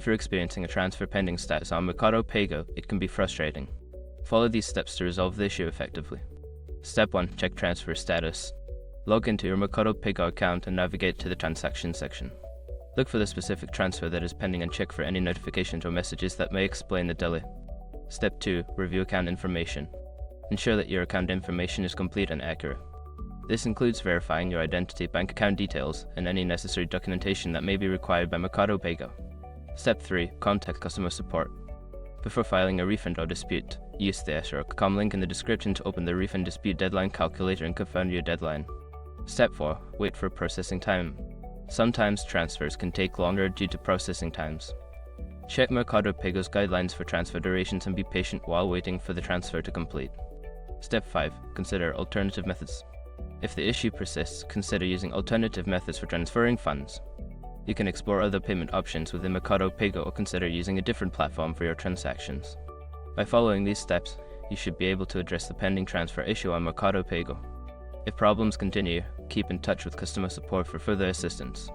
If you're experiencing a transfer pending status on Mercado Pago, it can be frustrating. Follow these steps to resolve the issue effectively. Step 1. Check transfer status. Log into your Mercado Pago account and navigate to the transaction section. Look for the specific transfer that is pending and check for any notifications or messages that may explain the delay. Step 2. Review account information. Ensure that your account information is complete and accurate. This includes verifying your identity, bank account details, and any necessary documentation that may be required by Mercado Pago. Step 3. Contact customer support. Before filing a refund or dispute, use the s.com link in the description to open the refund dispute deadline calculator and confirm your deadline. Step 4. Wait for processing time. Sometimes transfers can take longer due to processing times. Check Mercado Pago's guidelines for transfer durations and be patient while waiting for the transfer to complete. Step 5. Consider alternative methods. If the issue persists, consider using alternative methods for transferring funds. You can explore other payment options within Mercado Pago or consider using a different platform for your transactions. By following these steps, you should be able to address the pending transfer issue on Mercado Pago. If problems continue, keep in touch with customer support for further assistance.